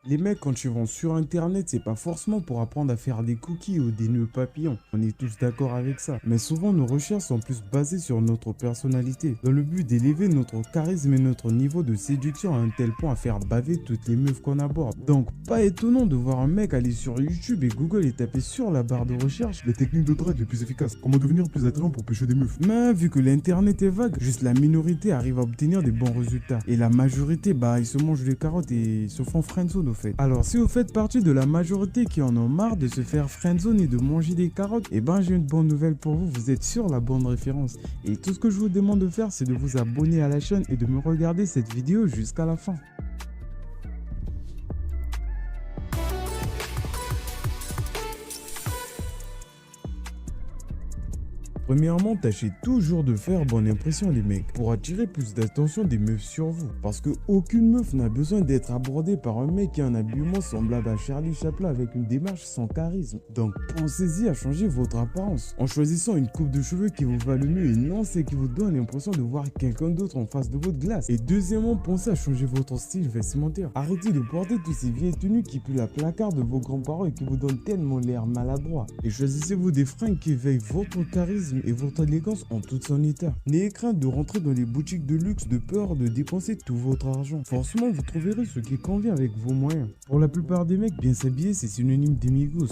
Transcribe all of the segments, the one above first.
Les mecs, quand ils vont sur internet, c'est pas forcément pour apprendre à faire des cookies ou des nœuds papillons. On est tous d'accord avec ça. Mais souvent, nos recherches sont plus basées sur notre personnalité, dans le but d'élever notre charisme et notre niveau de séduction à un tel point à faire baver toutes les meufs qu'on aborde. Donc, pas étonnant de voir un mec aller sur YouTube et Google et taper sur la barre de recherche Les techniques de drague les plus efficaces. Comment devenir plus attirant pour pêcher des meufs. mais vu que l'internet est vague, juste la minorité arrive à obtenir des bons résultats. Et la majorité, bah, ils se mangent des carottes et ils se font friendzone au fait. Alors, si vous faites partie de la majorité qui en ont marre de se faire friendzone et de manger des carottes, eh ben, j'ai une bonne nouvelle pour vous, vous êtes sur la bonne référence. Et tout ce que je vous demande de faire, c'est de vous abonner à la chaîne et de me regarder cette vidéo jusqu'à la fin. Premièrement, tâchez toujours de faire bonne impression les mecs pour attirer plus d'attention des meufs sur vous. Parce que aucune meuf n'a besoin d'être abordée par un mec qui a un habillement semblable à Charlie Chaplin avec une démarche sans charisme. Donc pensez-y à changer votre apparence en choisissant une coupe de cheveux qui vous va le mieux et non celle qui vous donne l'impression de voir quelqu'un d'autre en face de votre glace. Et deuxièmement, pensez à changer votre style vestimentaire. Arrêtez de porter toutes ces vieilles tenues qui puent la placard de vos grands-parents et qui vous donnent tellement l'air maladroit. Et choisissez-vous des fringues qui éveillent votre charisme et votre élégance en tout son état. N'ayez crainte de rentrer dans les boutiques de luxe de peur de dépenser tout votre argent. Forcément, vous trouverez ce qui convient avec vos moyens. Pour la plupart des mecs, bien s'habiller, c'est synonyme d'émigos.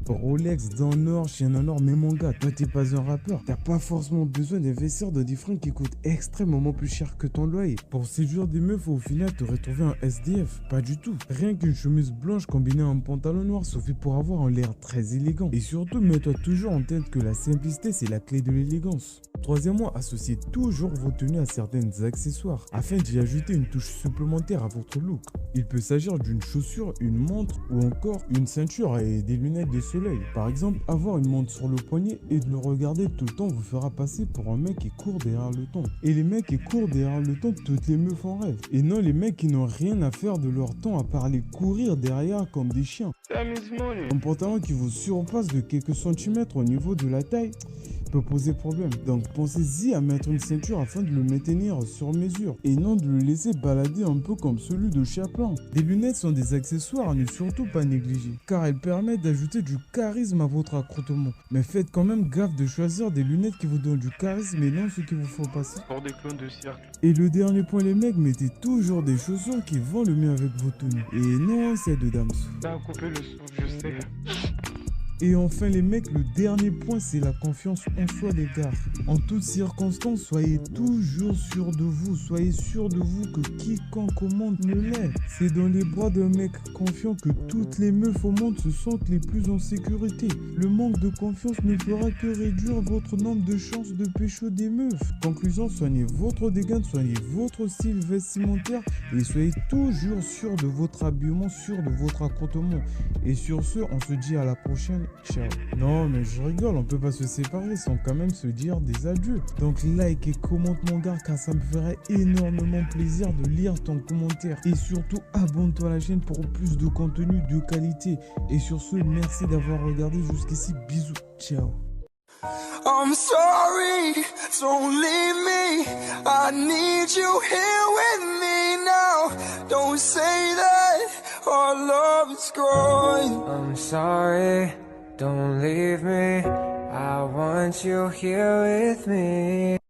Rolex, dans or, chien en or, mais mon gars, toi t'es pas un rappeur. T'as pas forcément besoin d'investir dans des fringues qui coûtent extrêmement plus cher que ton loyer. Pour séduire des meufs, au final, t'aurais trouvé un SDF. Pas du tout. Rien qu'une chemise blanche combinée à un pantalon noir suffit pour avoir un l'air très élégant. Et surtout, mets-toi toujours en tête que la simplicité, c'est la clé de l'élégance. Troisièmement, associez toujours vos tenues à certains accessoires afin d'y ajouter une touche supplémentaire à votre look. Il peut s'agir d'une chaussure, une montre ou encore une ceinture et des lunettes de soleil. Par exemple, avoir une montre sur le poignet et de le regarder tout le temps vous fera passer pour un mec qui court derrière le temps. Et les mecs qui courent derrière le temps, toutes les meufs en rêvent. Et non les mecs qui n'ont rien à faire de leur temps à part les courir derrière comme des chiens. Un pantalon qui vous surpasse de quelques centimètres au niveau de la taille peut poser problème. Donc pensez-y à mettre une ceinture afin de le maintenir sur mesure et non de le laisser balader un peu comme celui de Chaplin. Des lunettes sont des accessoires à ne surtout pas négliger car elles permettent d'ajouter du charisme à votre accoutrement. Mais faites quand même gaffe de choisir des lunettes qui vous donnent du charisme et non ce qu'il vous faut passer. Pour des clones de cirque. Et le dernier point les mecs, mettez toujours des chaussures qui vont le mieux avec vos tenues. Et non celles de Damso. T'as coupé le souffle, je sais. Et enfin les mecs, le dernier point c'est la confiance en soi les gars. En toutes circonstances, soyez toujours sûr de vous. Soyez sûr de vous que quiconque au monde ne l'est. C'est dans les bras d'un mec confiant que toutes les meufs au monde se sentent les plus en sécurité. Le manque de confiance ne fera que réduire votre nombre de chances de pécho des meufs. Conclusion, soignez votre dégaine, soignez votre style vestimentaire et soyez toujours sûr de votre habillement, sûr de votre accoutrement. Et sur ce, on se dit à la prochaine. Ciao. Non mais je rigole, on peut pas se séparer sans quand même se dire des adieux. Donc like et commente mon gars car ça me ferait énormément plaisir de lire ton commentaire. Et surtout abonne-toi à la chaîne pour plus de contenu de qualité. Et sur ce, merci d'avoir regardé jusqu'ici. Bisous. Ciao. I'm sorry, don't leave me. I need you here with me now. Don't say that our love is growing. I'm sorry, don't leave me. I want you here with me.